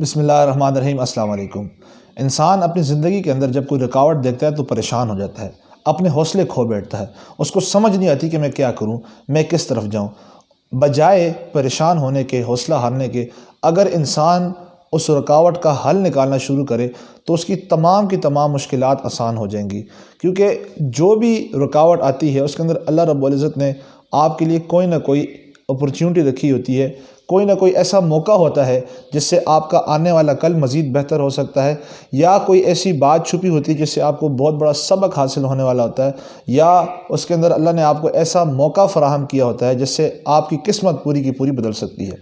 بسم اللہ الرحمن الرحیم۔ السلام علیکم۔ انسان اپنی زندگی کے اندر جب کوئی رکاوٹ دیکھتا ہے تو پریشان ہو جاتا ہے، اپنے حوصلے کھو بیٹھتا ہے، اس کو سمجھ نہیں آتی کہ میں کیا کروں، میں کس طرف جاؤں۔ بجائے پریشان ہونے کے، حوصلہ ہارنے کے، اگر انسان اس رکاوٹ کا حل نکالنا شروع کرے تو اس کی تمام مشکلات آسان ہو جائیں گی، کیونکہ جو بھی رکاوٹ آتی ہے اس کے اندر اللہ رب العزت نے آپ کے لیے کوئی نہ کوئی اپرچونٹی رکھی ہوتی ہے، کوئی نہ کوئی ایسا موقع ہوتا ہے جس سے آپ کا آنے والا کل مزید بہتر ہو سکتا ہے، یا کوئی ایسی بات چھپی ہوتی ہے جس سے آپ کو بہت بڑا سبق حاصل ہونے والا ہوتا ہے، یا اس کے اندر اللہ نے آپ کو ایسا موقع فراہم کیا ہوتا ہے جس سے آپ کی قسمت پوری کی پوری بدل سکتی ہے۔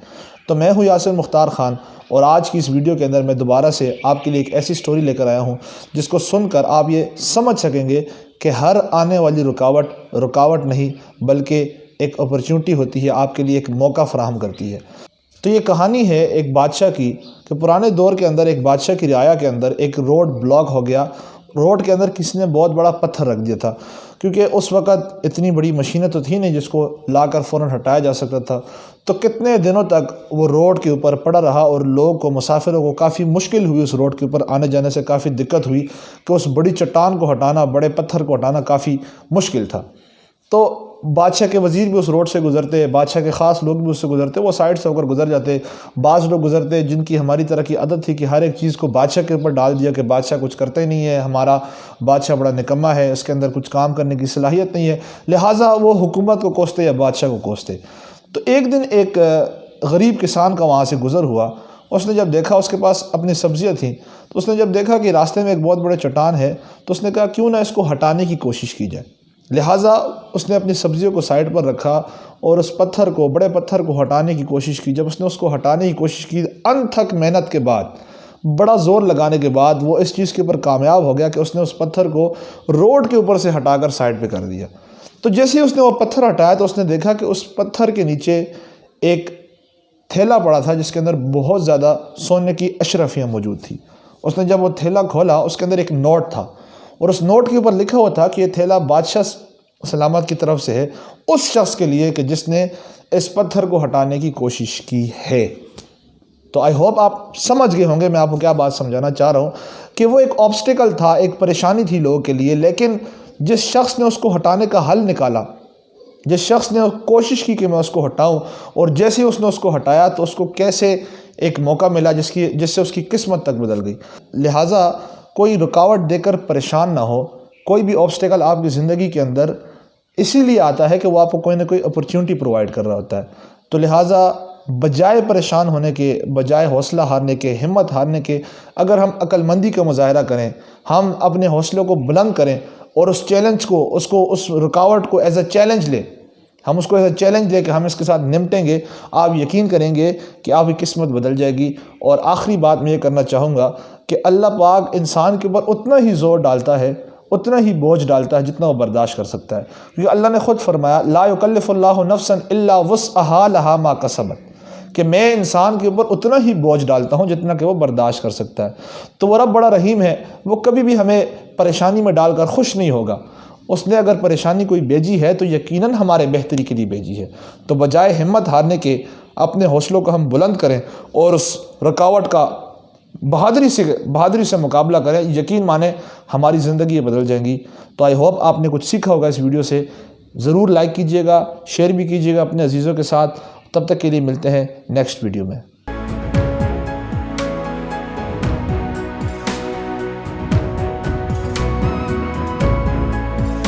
تو میں ہوں یاسر مختار خان، اور آج کی اس ویڈیو کے اندر میں دوبارہ سے آپ کے لیے ایک ایسی سٹوری لے کر آیا ہوں جس کو سن کر آپ یہ سمجھ سکیں گے کہ ہر آنے والی رکاوٹ نہیں بلکہ ایک اپرچونٹی ہوتی ہے، آپ کے لیے ایک موقع فراہم کرتی ہے۔ تو یہ کہانی ہے ایک بادشاہ کی، کہ پرانے دور کے اندر ایک بادشاہ کی رعایا کے اندر ایک روڈ بلاک ہو گیا۔ روڈ کے اندر کسی نے بہت بڑا پتھر رکھ دیا تھا، کیونکہ اس وقت اتنی بڑی مشینیں تو تھی نہیں جس کو لا کر فوراً ہٹایا جا سکتا تھا۔ تو کتنے دنوں تک وہ روڈ کے اوپر پڑا رہا، اور لوگ کو، مسافروں کو کافی مشکل ہوئی، اس روڈ کے اوپر آنے جانے سے کافی دقت ہوئی کہ اس بڑی چٹان کو ہٹانا، بڑے پتھر کو ہٹانا کافی مشکل تھا۔ تو بادشاہ کے وزیر بھی اس روڈ سے گزرتے، بادشاہ کے خاص لوگ بھی اس سے گزرتے، وہ سائڈ سے ہو کر گزر جاتے۔ بعض لوگ گزرتے جن کی ہماری طرح کی عادت تھی کہ ہر ایک چیز کو بادشاہ کے اوپر ڈال دیا کہ بادشاہ کچھ کرتے نہیں ہے، ہمارا بادشاہ بڑا نکما ہے، اس کے اندر کچھ کام کرنے کی صلاحیت نہیں ہے، لہٰذا وہ حکومت کو کوستے یا بادشاہ کو کوستے۔ تو ایک دن ایک غریب کسان کا وہاں سے گزر ہوا، اس نے جب دیکھا، اس کے پاس اپنی سبزیاں تھیں، تو اس نے جب دیکھا کہ راستے میں ایک بہت بڑے چٹان ہے، تو اس نے کہا کیوں نہ اس کو ہٹانے کی کوشش کی جائے۔ لہٰذا اس نے اپنی سبزیوں کو سائڈ پر رکھا اور اس پتھر کو، بڑے پتھر کو ہٹانے کی کوشش کی۔ جب اس نے اس کو ہٹانے کی کوشش کی، انتھک محنت کے بعد، بڑا زور لگانے کے بعد، وہ اس چیز کے اوپر کامیاب ہو گیا کہ اس نے اس پتھر کو روڈ کے اوپر سے ہٹا کر سائڈ پہ کر دیا۔ تو جیسے ہی اس نے وہ پتھر ہٹایا تو اس نے دیکھا کہ اس پتھر کے نیچے ایک تھیلا پڑا تھا جس کے اندر بہت زیادہ سونے کی اشرفیاں موجود تھیں۔ اس نے جب وہ تھیلا کھولا، اس کے اندر ایک نوٹ تھا، اور اس نوٹ کے اوپر لکھا ہوا تھا کہ یہ تھیلا بادشاہ سلامت کی طرف سے ہے، اس شخص کے لیے کہ جس نے اس پتھر کو ہٹانے کی کوشش کی ہے۔ تو آئی ہوپ آپ سمجھ گئے ہوں گے میں آپ کو کیا بات سمجھانا چاہ رہا ہوں، کہ وہ ایک آبسٹیکل تھا، ایک پریشانی تھی لوگوں کے لیے، لیکن جس شخص نے اس کو ہٹانے کا حل نکالا، جس شخص نے کوشش کی کہ میں اس کو ہٹاؤں، اور جیسے اس نے اس کو ہٹایا تو اس کو کیسے ایک موقع ملا جس سے اس کی قسمت تک بدل گئی۔ لہٰذا کوئی رکاوٹ دے کر پریشان نہ ہو۔ کوئی بھی آبسٹیکل آپ کی زندگی کے اندر اسی لیے آتا ہے کہ وہ آپ کو کوئی نہ کوئی اپرچونٹی پرووائڈ کر رہا ہوتا ہے۔ تو لہٰذا بجائے پریشان ہونے کے، بجائے حوصلہ ہارنے کے، ہمت ہارنے کے، اگر ہم عقل مندی کا مظاہرہ کریں، ہم اپنے حوصلوں کو بلند کریں اور اس چیلنج کو، اس رکاوٹ کو ایز اے چیلنج لیں، ہم اس کو ایز اے چیلنج لیں کہ ہم اس کے ساتھ نمٹیں گے، آپ یقین کریں گے کہ آپ کی قسمت بدل جائے گی۔ اور آخری بات میں یہ کرنا چاہوں گا کہ اللہ پاک انسان کے اوپر اتنا ہی زور ڈالتا ہے، اتنا ہی بوجھ ڈالتا ہے جتنا وہ برداشت کر سکتا ہے، کیونکہ اللہ نے خود فرمایا لا یکلف اللہ نفسا الا وسعها لها ما کسبت، کہ میں انسان کے اوپر اتنا ہی بوجھ ڈالتا ہوں جتنا کہ وہ برداشت کر سکتا ہے۔ تو وہ رب بڑا رحیم ہے، وہ کبھی بھی ہمیں پریشانی میں ڈال کر خوش نہیں ہوگا۔ اس نے اگر پریشانی کوئی بھیجی ہے تو یقیناً ہمارے بہتری کے لیے بھیجی ہے۔ تو بجائے ہمت ہارنے کے، اپنے حوصلوں کو ہم بلند کریں اور اس رکاوٹ کا بہادری سے مقابلہ کریں، یقین مانیں ہماری زندگی بدل جائیں گی۔ تو آئی ہوپ آپ نے کچھ سیکھا ہوگا اس ویڈیو سے۔ ضرور لائک کیجئے گا، شیئر بھی کیجئے گا اپنے عزیزوں کے ساتھ۔ تب تک کے لیے ملتے ہیں نیکسٹ ویڈیو میں۔